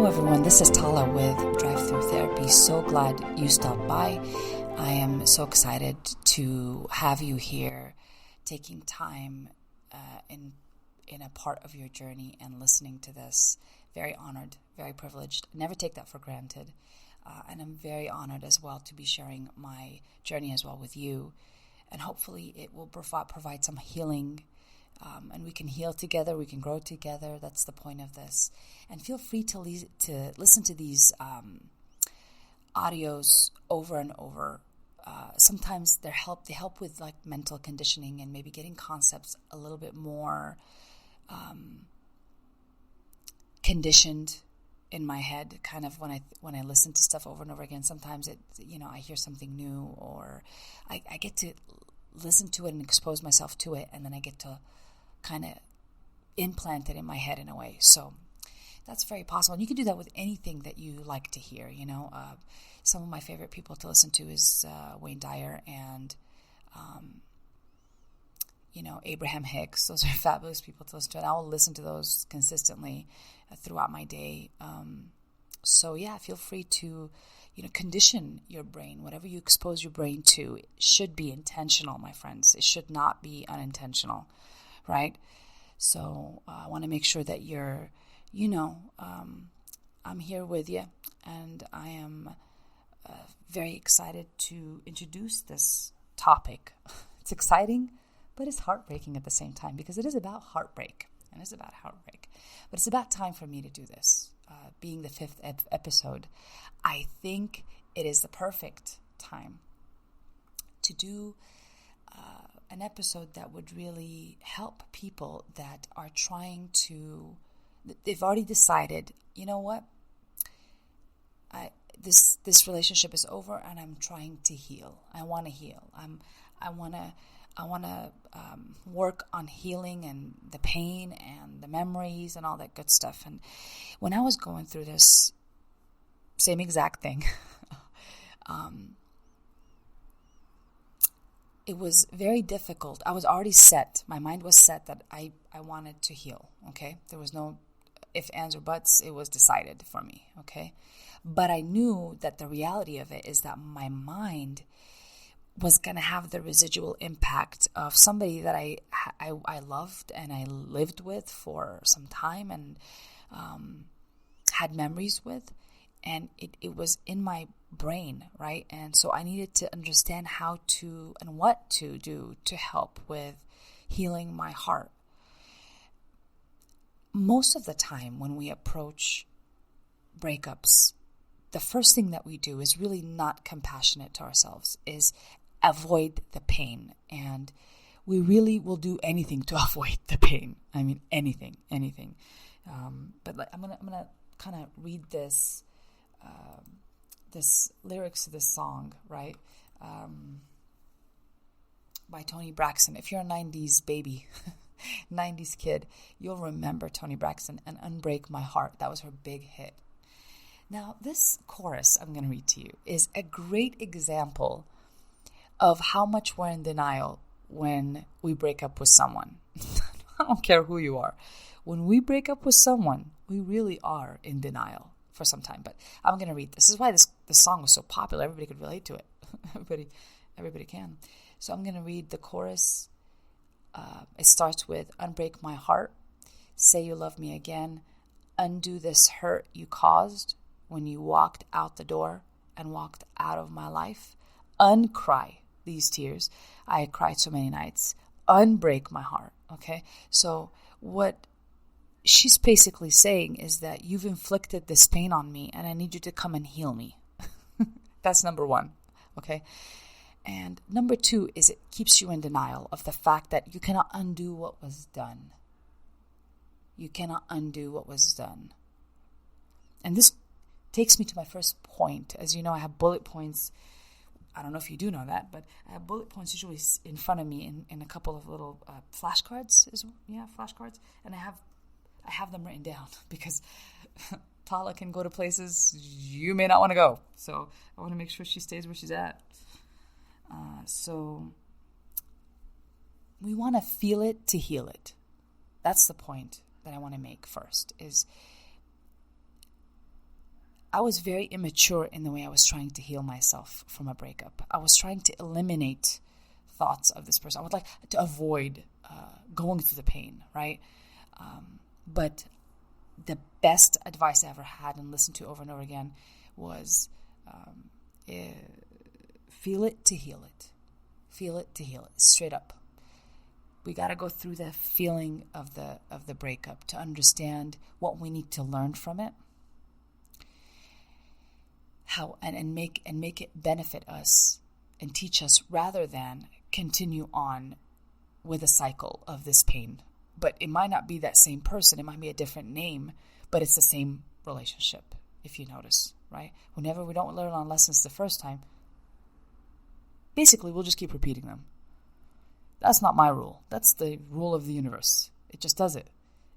Hello everyone, this is Tala with Drive-thru Therapy. So glad you stopped by. I am so excited to have you here, taking time in a part of your journey and listening to this. Very honored, very privileged. Never take that for granted. And I'm very honored as well to be sharing my journey as well with you. And hopefully it will provide some healing. And we can heal together, we can grow together. That's the point of this. And feel free to listen to these audios over and over. Sometimes they help with like mental conditioning and maybe getting concepts a little bit more conditioned in my head. Kind of when I listen to stuff over and over again, sometimes I hear something new, or I get to listen to it and expose myself to it, and then I get to kind of implant it in my head in a way. So that's very possible. And you can do that with anything that you like to hear. Some of my favorite people to listen to is Wayne Dyer and, Abraham Hicks. Those are fabulous people to listen to. And I will listen to those consistently throughout my day. So yeah, feel free to, condition your brain. Whatever you expose your brain to, it should be intentional, my friends. It should not be unintentional. Right? So I want to make sure that you're, I'm here with you, and I am very excited to introduce this topic. It's exciting, but it's heartbreaking at the same time, because it is about heartbreak, and it's about heartbreak. But it's about time for me to do this. Being the 5th episode, I think it is the perfect time to do an episode that would really help people that are trying to, they've already decided, you know what, this relationship is over and I'm trying to heal. I want to heal. I want to work on healing and the pain and the memories and all that good stuff. And when I was going through this same exact thing, it was very difficult. I was already set. My mind was set that I wanted to heal, okay? There was no ifs, ands, or buts. It was decided for me, okay? But I knew that the reality of it is that my mind was going to have the residual impact of somebody that I loved and I lived with for some time and had memories with. And it was in my brain, right? And so I needed to understand how to and what to do to help with healing my heart. Most of the time when we approach breakups, the first thing that we do is really not compassionate to ourselves, is avoid the pain. And we really will do anything to avoid the pain. I mean, anything. But I'm gonna kind of read this lyrics to this song, right? By Toni Braxton. If you're a 90s baby, 90s kid, you'll remember Toni Braxton and Unbreak My Heart. That was her big hit. Now, this chorus I'm going to read to you is a great example of how much we're in denial when we break up with someone. I don't care who you are. When we break up with someone, we really are in denial for some time. But I'm going to read this. This is why this song was so popular. Everybody could relate to it. Everybody can. So I'm going to read the chorus. It starts with, unbreak my heart, say you love me again, undo this hurt you caused when you walked out the door and walked out of my life, uncry these tears I cried so many nights, unbreak my heart. Okay, so what she's basically saying is that you've inflicted this pain on me and I need you to come and heal me. That's number one, okay? And number two is it keeps you in denial of the fact that you cannot undo what was done. You cannot undo what was done. And this takes me to my first point. As you know, I have bullet points. I don't know if you do know that, but I have bullet points usually in front of me in a couple of little flashcards. Flashcards. And I have them written down because Tala can go to places you may not want to go. So I want to make sure she stays where she's at. So we want to feel it to heal it. That's the point that I want to make first, is I was very immature in the way I was trying to heal myself from a breakup. I was trying to eliminate thoughts of this person. I would like to avoid going through the pain, right? But the best advice I ever had and listened to over and over again was feel it to heal it. Feel it to heal it, straight up. We got to go through the feeling of the breakup to understand what we need to learn from it. How and make it benefit us and teach us, rather than continue on with a cycle of this pain. But it might not be that same person. It might be a different name, but it's the same relationship, if you notice, right? Whenever we don't learn our lessons the first time, basically we'll just keep repeating them. That's not my rule. That's the rule of the universe. It just does it.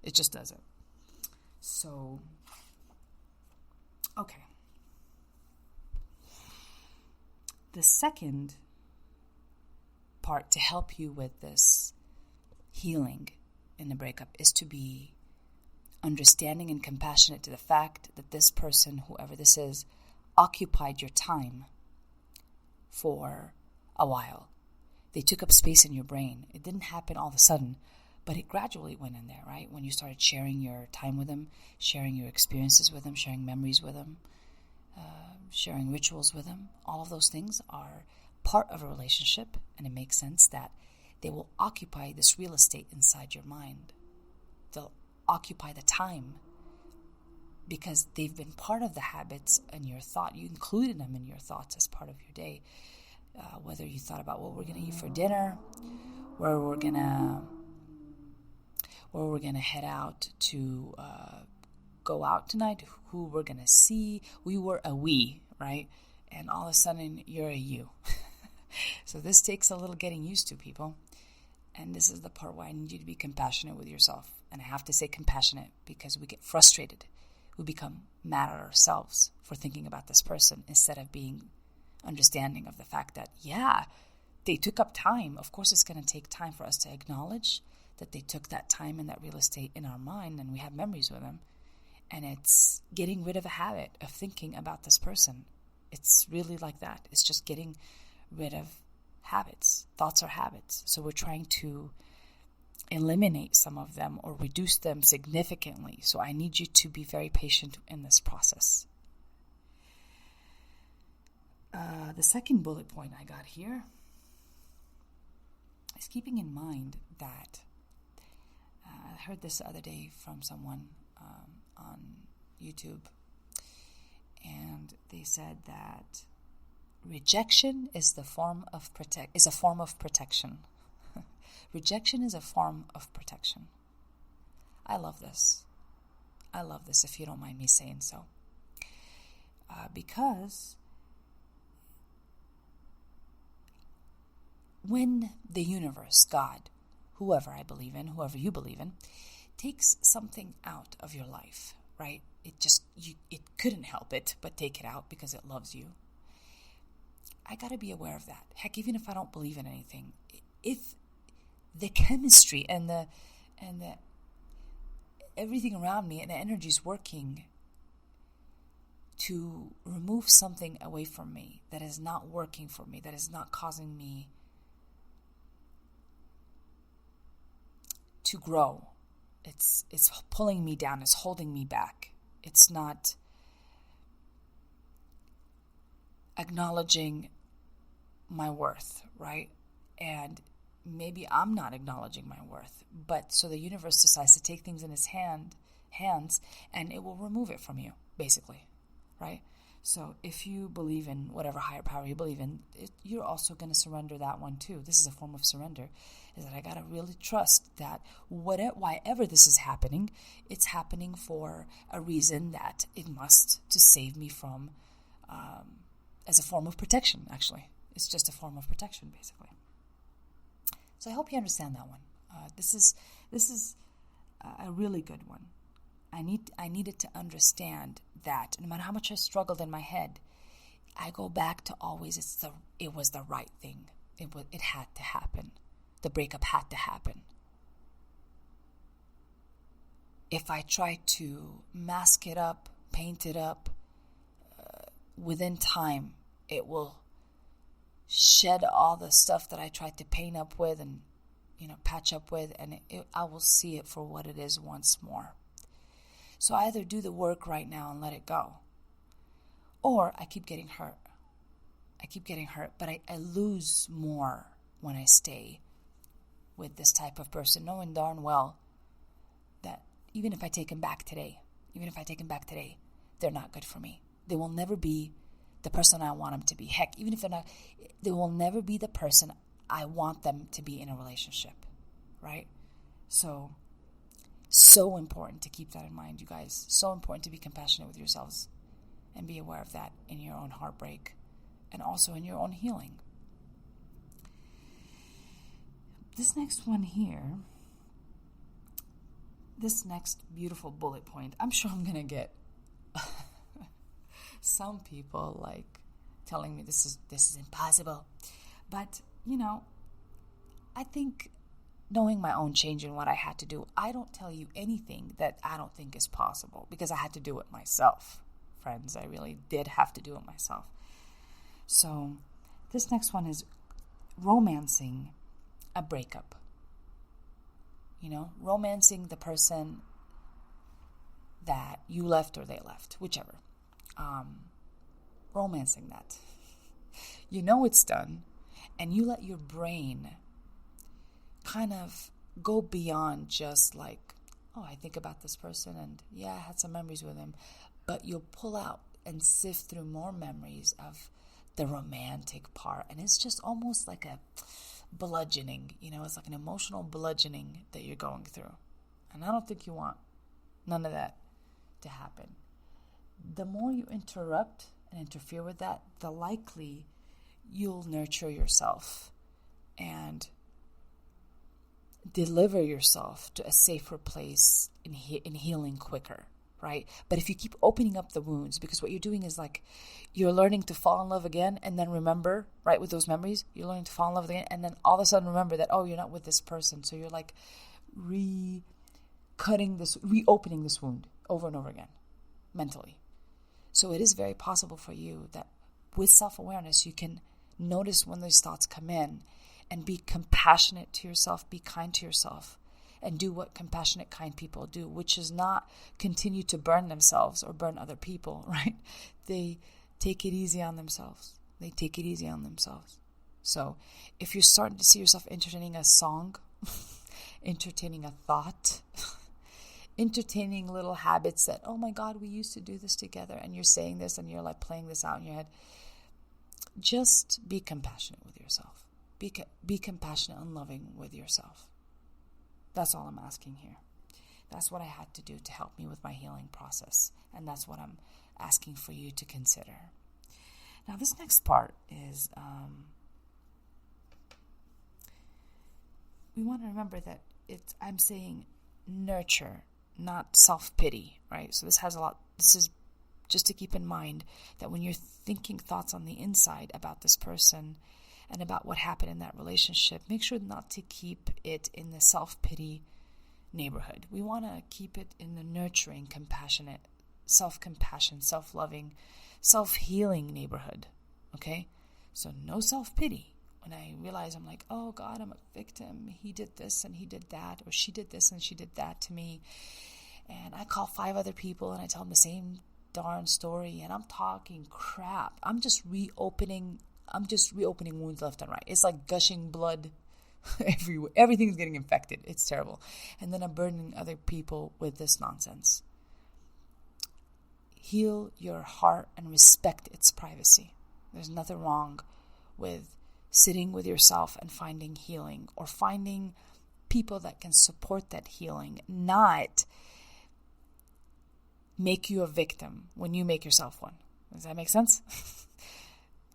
It just does it. So, okay. The second part to help you with this healing in the breakup is to be understanding and compassionate to the fact that this person, whoever this is, occupied your time for a while. They took up space in your brain. It didn't happen all of a sudden, but it gradually went in there, right? When you started sharing your time with them, sharing your experiences with them, sharing memories with them, sharing rituals with them, all of those things are part of a relationship, and it makes sense that they will occupy this real estate inside your mind. They'll occupy the time because they've been part of the habits and your thought. You included them in your thoughts as part of your day. Whether you thought about what we're going to eat for dinner, where we're gonna head out to go out tonight, who we're going to see. We were a we, right? And all of a sudden, you're a you. So this takes a little getting used to, people. And this is the part where I need you to be compassionate with yourself. And I have to say compassionate because we get frustrated. We become mad at ourselves for thinking about this person instead of being understanding of the fact that, yeah, they took up time. Of course, it's going to take time for us to acknowledge that they took that time and that real estate in our mind, and we have memories with them. And it's getting rid of a habit of thinking about this person. It's really like that. It's just getting rid of habits. Thoughts are habits. So we're trying to eliminate some of them or reduce them significantly. So I need you to be very patient in this process. The second bullet point I got here is keeping in mind that I heard this the other day from someone on YouTube, and they said that rejection is a form of protection. Rejection is a form of protection. I love this. If you don't mind me saying so. Because when the universe, God, whoever I believe in, whoever you believe in, takes something out of your life, right? It couldn't help it but take it out because it loves you. I got to be aware of that. Heck, even if I don't believe in anything, if the chemistry and the everything around me and the energy is working to remove something away from me that is not working for me, that is not causing me to grow. It's pulling me down. It's holding me back. It's not acknowledging my worth, right? And maybe I'm not acknowledging my worth. But so the universe decides to take things in its hands and it will remove it from you, basically, right? So if you believe in whatever higher power you believe in, you're also going to surrender that one too. This is a form of surrender, is that I got to really trust that whyever this is happening, it's happening for a reason that it must, to save me from, as a form of protection, actually. It's just a form of protection, basically. So I hope you understand that one. This is a really good one. I needed to understand that no matter how much I struggled in my head, I go back to always it was the right thing. It had to happen. The breakup had to happen. If I tried to mask it up, paint it up, within time, it will shed all the stuff that I tried to paint up with and, patch up with, and I will see it for what it is once more. So I either do the work right now and let it go, or I keep getting hurt. But I lose more when I stay with this type of person, knowing darn well that even if I take them back today, they're not good for me. They will never be the person I want them to be. Heck, even if they're not, they will never be the person I want them to be in a relationship, right? So important to keep that in mind, you guys. So important to be compassionate with yourselves and be aware of that in your own heartbreak and also in your own healing. This next one here, this next beautiful bullet point, I'm sure I'm going to get some people like telling me this is impossible. But, I think knowing my own change and what I had to do, I don't tell you anything that I don't think is possible because I had to do it myself. Friends, I really did have to do it myself. So this next one is romancing a breakup. Romancing the person that you left or they left, whichever. Romancing that. It's done, and you let your brain kind of go beyond just like, oh, I think about this person and yeah, I had some memories with him, but you'll pull out and sift through more memories of the romantic part, and it's just almost like a bludgeoning, it's like an emotional bludgeoning that you're going through, and I don't think you want none of that to happen. The more you interrupt and interfere with that, the likely you'll nurture yourself and deliver yourself to a safer place in healing quicker, right? But if you keep opening up the wounds, because what you're doing is like you're learning to fall in love again and then remember, right, with those memories, you're learning to fall in love again and then all of a sudden remember that, oh, you're not with this person. So you're like reopening this wound over and over again mentally. So it is very possible for you that with self-awareness, you can notice when those thoughts come in and be compassionate to yourself, be kind to yourself, and do what compassionate, kind people do, which is not continue to burn themselves or burn other people, right? They take it easy on themselves. So if you're starting to see yourself entertaining a song, entertaining a thought, entertaining little habits that, oh my God, we used to do this together, and you're saying this and you're like playing this out in your head, just be compassionate with yourself. Be compassionate and loving with yourself. That's all I'm asking here. That's what I had to do to help me with my healing process. And that's what I'm asking for you to consider. Now, this next part is, we want to remember that I'm saying nurture, not self-pity, right? So this is just to keep in mind that when you're thinking thoughts on the inside about this person and about what happened in that relationship, make sure not to keep it in the self-pity neighborhood. We want to keep it in the nurturing, compassionate, self-compassion, self-loving, self-healing neighborhood, okay? So no self-pity. When I realize I'm like, oh God, I'm a victim. He did this and he did that, or she did this and she did that to me. And I call 5 other people and I tell them the same darn story, and I'm talking crap. I'm just reopening wounds left and right. It's like gushing blood everywhere. Everything's getting infected. It's terrible. And then I'm burdening other people with this nonsense. Heal your heart and respect its privacy. There's nothing wrong with sitting with yourself and finding healing, or finding people that can support that healing, not make you a victim when you make yourself one. Does that make sense?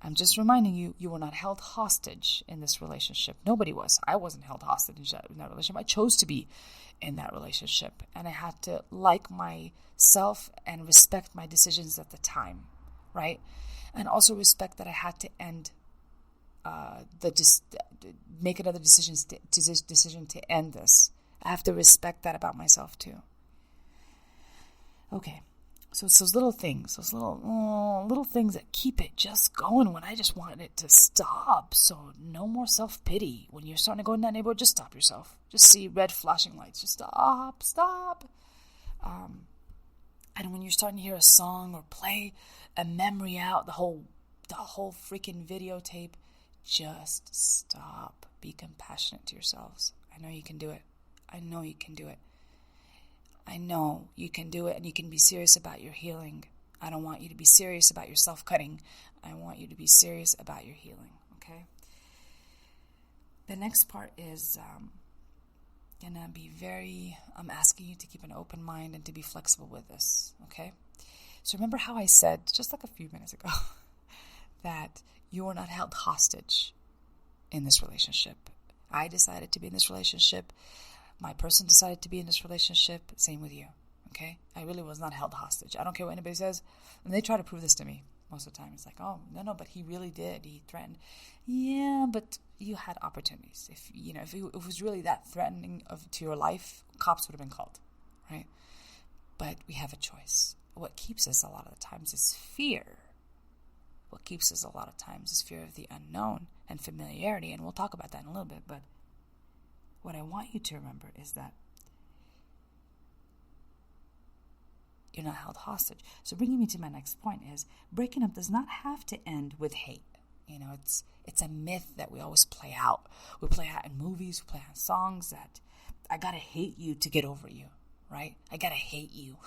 I'm just reminding you, you were not held hostage in this relationship. Nobody was. I wasn't held hostage in that relationship. I chose to be in that relationship. And I had to like myself and respect my decisions at the time, right? And also respect that I had to end make another decision to end this. I have to respect that about myself too. Okay, So it's those little things, little things that keep it just going when I just want it to stop. So no more self-pity. When you're starting to go in that neighborhood, just stop yourself. Just see red flashing lights. Just stop. And when you're starting to hear a song or play a memory out, the whole freaking videotape, just stop. Be compassionate to yourselves. I know you can do it. I know you can do it. I know you can do it, and you can be serious about your healing. I don't want you to be serious about your self-cutting. I want you to be serious about your healing, okay? The next part is I'm asking you to keep an open mind and to be flexible with this, okay? So remember how I said just like a few minutes ago that you are not held hostage in this relationship. I decided to be in this relationship. My person decided to be in this relationship. Same with you, okay? I really was not held hostage. I don't care what anybody says. And they try to prove this to me most of the time. It's like, oh, no, but he really did. He threatened. Yeah, but you had opportunities. If it was really that threatening to your life, cops would have been called, right? But we have a choice. What keeps us a lot of the times is fear. What keeps us a lot of times is fear of the unknown and familiarity. And we'll talk about that in a little bit, but what I want you to remember is that you're not held hostage. So bringing me to my next point is breaking up does not have to end with hate. It's a myth that we always play out. We play out in movies, we play out in songs that I gotta hate you to get over you, right? I gotta hate you.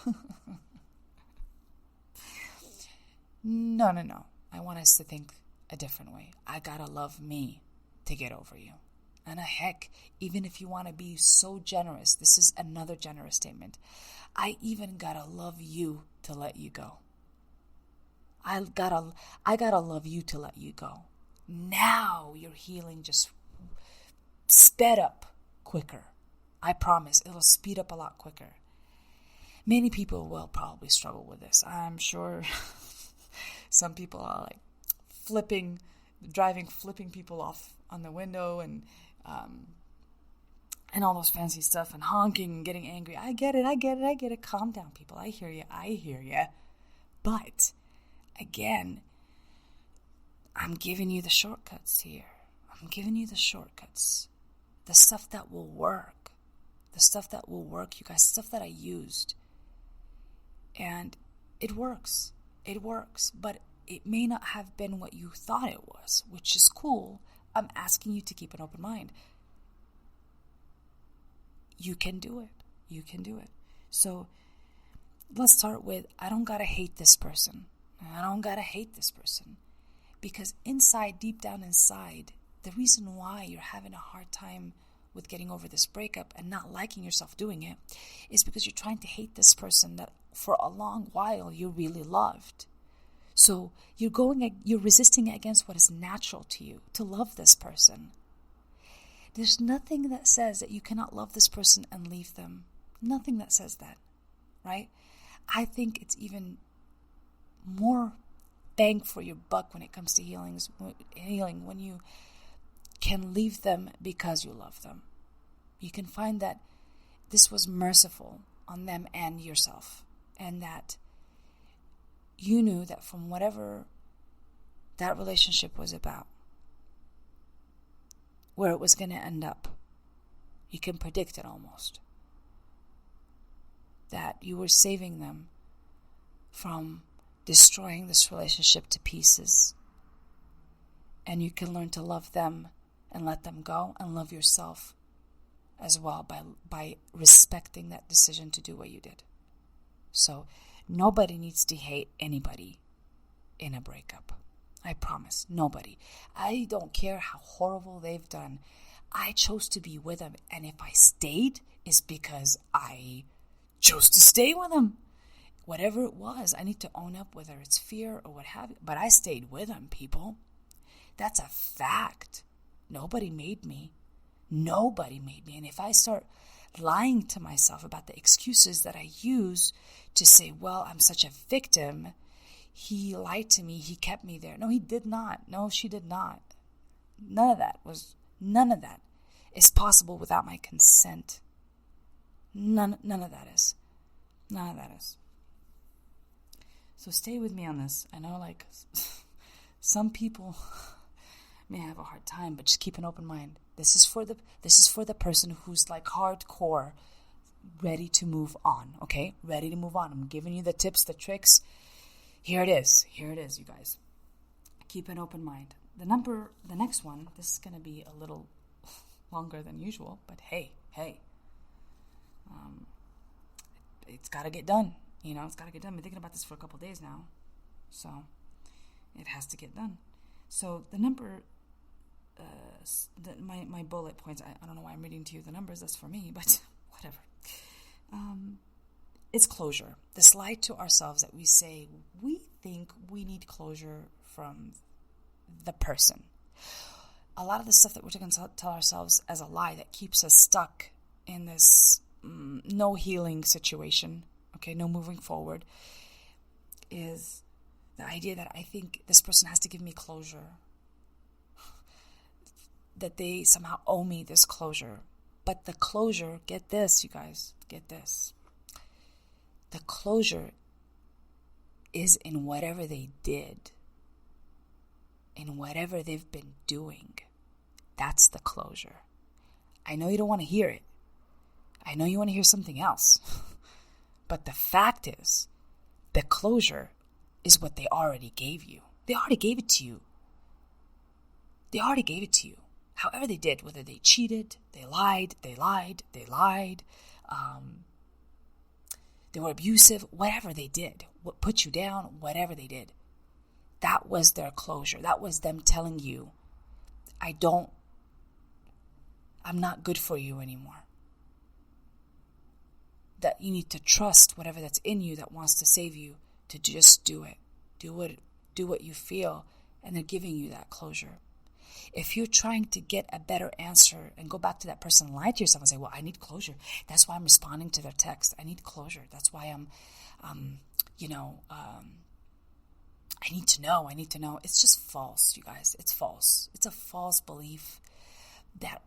No. I want us to think a different way. I gotta love me to get over you. And heck, even if you want to be so generous, this is another generous statement. I even gotta love you to let you go. I gotta love you to let you go. Now your healing just sped up quicker. I promise it'll speed up a lot quicker. Many people will probably struggle with this. I'm sure some people are like flipping people off on the window and all those fancy stuff and honking and getting angry. I get it. Calm down, people. I hear you. But, again, I'm giving you the shortcuts here. The stuff that will work. You guys, stuff that I used. And it works. But it may not have been what you thought it was, which is cool. I'm asking you to keep an open mind. You can do it. So let's start with, I don't gotta hate this person. Because deep down inside, the reason why you're having a hard time with getting over this breakup and not liking yourself doing it is because you're trying to hate this person that for a long while you really loved. So you're resisting against what is natural to you, to love this person. There's nothing that says that you cannot love this person and leave them. Nothing that says that, right? I think it's even more bang for your buck when it comes to healing when you can leave them because you love them. You can find that this was merciful on them and yourself, and that you knew that from whatever that relationship was about, where it was going to end up, you can predict it almost. That you were saving them from destroying this relationship to pieces. And you can learn to love them and let them go, and love yourself as well by respecting that decision to do what you did. So nobody needs to hate anybody in a breakup. I promise, nobody. I don't care how horrible they've done. I chose to be with them, and if I stayed, it's because I chose to stay with them. Whatever it was, I need to own up, whether it's fear or what have you. But I stayed with them, people. That's a fact. Nobody made me. And if I start lying to myself about the excuses that I use to say, well, I'm such a victim, he lied to me, he kept me there. No, he did not. No, she did not. None of that is possible without my consent. None of that is. So stay with me on this. I know like some people may have a hard time, but just keep an open mind. This is for the person who's like hardcore ready to move on, okay? Ready to move on. I'm giving you the tips, the tricks. Here it is, you guys. Keep an open mind. The next one, this is going to be a little longer than usual, but hey, it's got to get done. It's got to get done. I've been thinking about this for a couple days now, so it has to get done. So the number, my bullet points, I don't know why I'm reading to you the numbers, that's for me, but whatever. It's closure. This lie to ourselves that we say we think we need closure from the person. A lot of the stuff that we're going to tell ourselves as a lie that keeps us stuck in this no healing situation, okay, no moving forward, is the idea that I think this person has to give me closure, that they somehow owe me this closure. But the closure, get this, you guys, get this. The closure is in whatever they did, in whatever they've been doing. That's the closure. I know you don't want to hear it. I know you want to hear something else. But the fact is, the closure is what they already gave you. They already gave it to you. However they did, whether they cheated, they lied, they were abusive, whatever they did, what put you down, whatever they did. That was their closure. That was them telling you, I'm not good for you anymore. That you need to trust whatever that's in you that wants to save you, to just do it. Do what you feel, and they're giving you that closure. If you're trying to get a better answer and go back to that person and lie to yourself and say, well, I need closure. That's why I'm responding to their text. I need closure. That's why I need to know. It's just false, you guys. It's false. It's a false belief that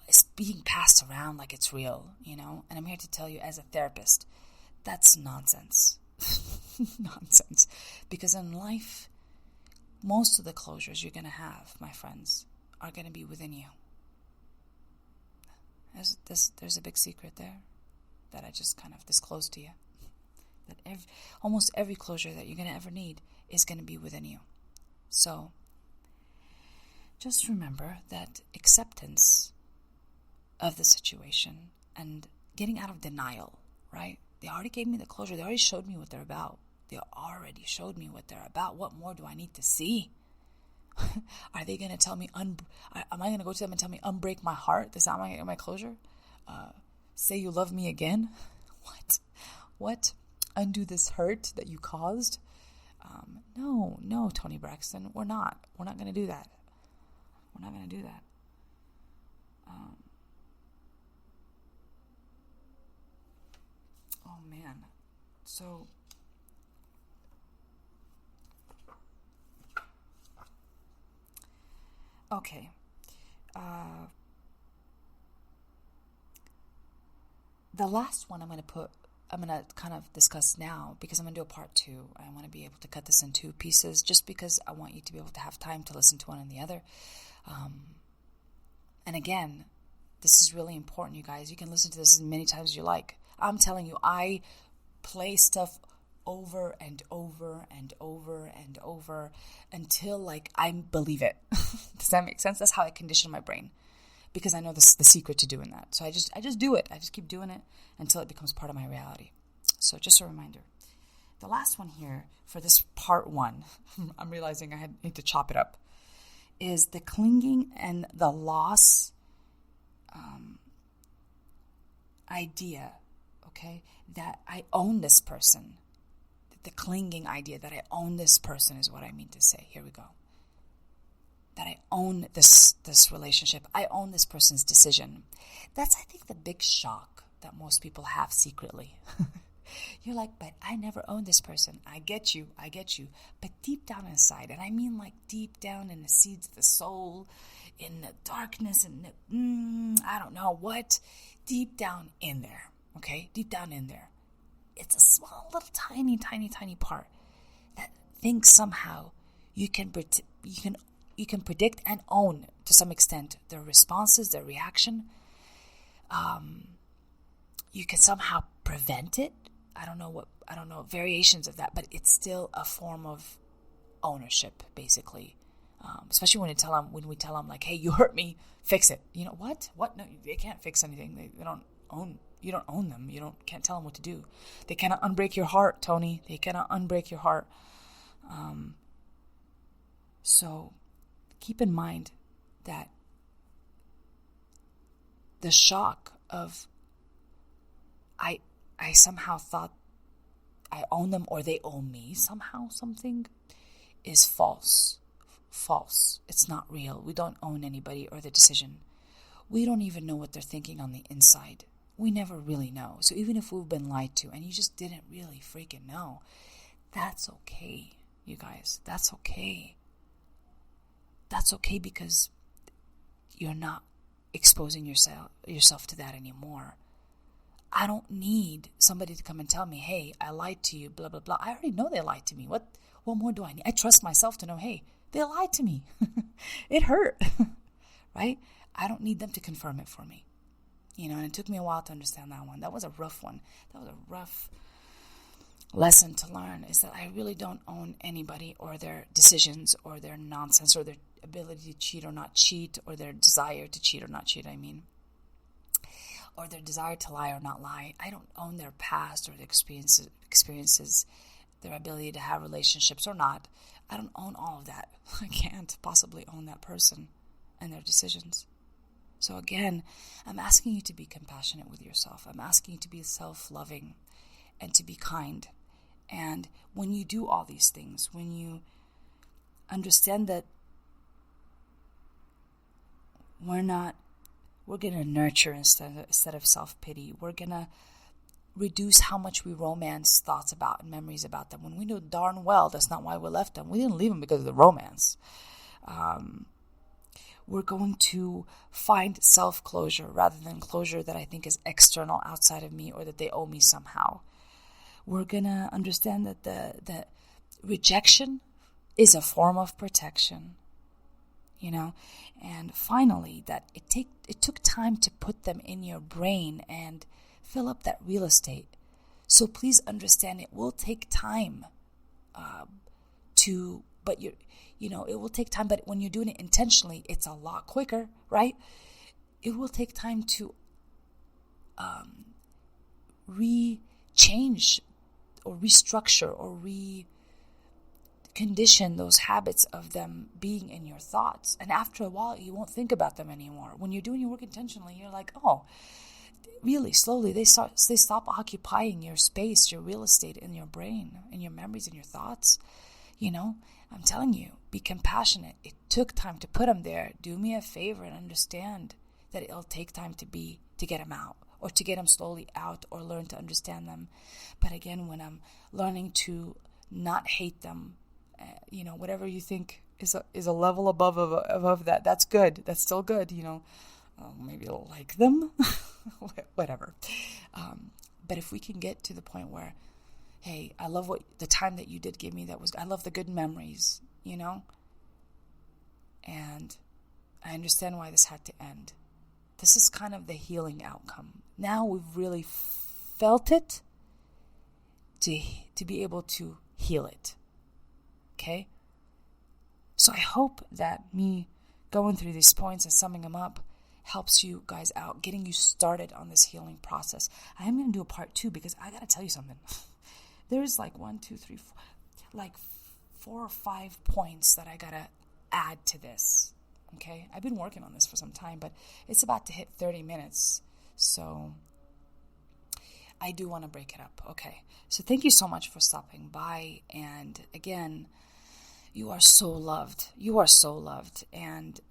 is being passed around like it's real, And I'm here to tell you as a therapist, that's nonsense. Nonsense. Because in life, most of the closures you're going to have, my friends, are going to be within you. There's a big secret there that I just kind of disclosed to you. That almost every closure that you're going to ever need is going to be within you. So just remember that acceptance of the situation and getting out of denial, right? They already gave me the closure. They already showed me what they're about. What more do I need to see? Are they going to tell me, am I going to go to them and tell me, unbreak my heart? Is that my closure? Say you love me again? What? Undo this hurt that you caused? No, Toni Braxton, we're not going to do that. We're not going to do that. Oh man. So okay. The last one I'm going to kind of discuss now, because I'm going to do a part 2. I want to be able to cut this in 2 pieces just because I want you to be able to have time to listen to one and the other. And again, this is really important, you guys. You can listen to this as many times as you like. I'm telling you, I play stuff over and over and over and over until like I believe it. Does that make sense? That's how I condition my brain, because I know this the secret to doing that. So I just do it. I just keep doing it until it becomes part of my reality. So just a reminder. The last one here for this part 1, I'm realizing I need to chop it up, is the clinging and the loss idea, okay? That I own this person. The clinging idea that I own this person is what I mean to say. Here we go. That I own this relationship. I own this person's decision. That's, I think, the big shock that most people have secretly. You're like, but I never owned this person. I get you. But deep down inside, and I mean like deep down in the seeds of the soul, in the darkness, and I don't know what, deep down in there, okay? Deep down in there, it's a small, little, tiny, tiny, tiny part that thinks somehow you can predict and own to some extent their responses, their reaction. You can somehow prevent it. I don't know variations of that, but it's still a form of ownership, basically. Especially when we tell them like, hey, you hurt me, fix it. You know what? No, they can't fix anything. They don't own. You don't own them. Can't tell them what to do. They cannot unbreak your heart, Tony. They cannot unbreak your heart. So keep in mind that the shock of I somehow thought I own them or they own me somehow, something is false. False. It's not real. We don't own anybody or the decision. We don't even know what they're thinking on the inside. We never really know. So even if we've been lied to and you just didn't really freaking know, that's okay, you guys. That's okay. That's okay because you're not exposing yourself to that anymore. I don't need somebody to come and tell me, hey, I lied to you, blah, blah, blah. I already know they lied to me. What more do I need? I trust myself to know, hey, they lied to me. It hurt, right? I don't need them to confirm it for me. And it took me a while to understand that one. That was a rough one. That was a rough lesson to learn, is that I really don't own anybody or their decisions or their nonsense or their ability to cheat or not cheat or their desire to cheat or not cheat, or their desire to lie or not lie. I don't own their past or their experiences, their ability to have relationships or not. I don't own all of that. I can't possibly own that person and their decisions. So again, I'm asking you to be compassionate with yourself. I'm asking you to be self-loving and to be kind. And when you do all these things, when you understand that we're going to nurture instead of self-pity. We're going to reduce how much we romance thoughts about and memories about them when we know darn well that's not why we left them. We didn't leave them because of the romance. We're going to find self-closure rather than closure that I think is external outside of me or that they owe me somehow. We're going to understand that the rejection is a form of protection. And finally, that it took time to put them in your brain and fill up that real estate. So please understand it will take time it will take time, but when you're doing it intentionally, it's a lot quicker, right? It will take time to re-change or restructure or condition those habits of them being in your thoughts. And after a while, you won't think about them anymore. When you're doing your work intentionally, you're like, oh, really slowly, they stop occupying your space, your real estate in your brain, in your memories, in your thoughts. I'm telling you, be compassionate. It took time to put them there. Do me a favor and understand that it'll take time to get them out, or to get them slowly out, or learn to understand them. But again, when I'm learning to not hate them, whatever you think is a level above that, that's good. That's still good. Maybe you'll like them, whatever. But if we can get to the point where, hey, I love the time that you did give me. I love the good memories, and I understand why this had to end. This is kind of the healing outcome. Now we've really felt it to be able to heal it. Okay? So I hope that me going through these points and summing them up helps you guys out, getting you started on this healing process. I am going to do a part 2 because I got to tell you something. There's like 4 or 5 points that I got to add to this. Okay? I've been working on this for some time, but it's about to hit 30 minutes. So I do want to break it up. Okay. So thank you so much for stopping by. And again, you are so loved. You are so loved. And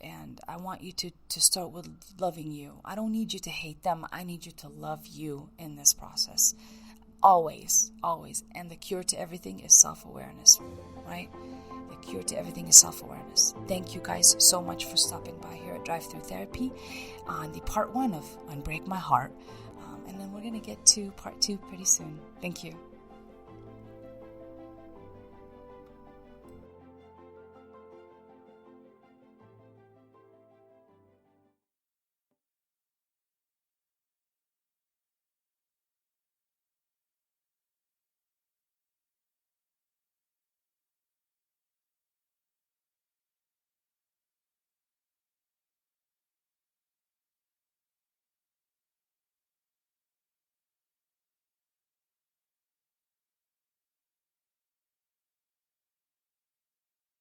I want you to start with loving you. I don't need you to hate them. I need you to love you in this process. Always, always. And the cure to everything is self-awareness, right? The cure to everything is self-awareness. Thank you guys so much for stopping by here at Drive-thru Therapy on the part 1 of Unbreak My Heart. And then we're going to get to part 2 pretty soon. Thank you.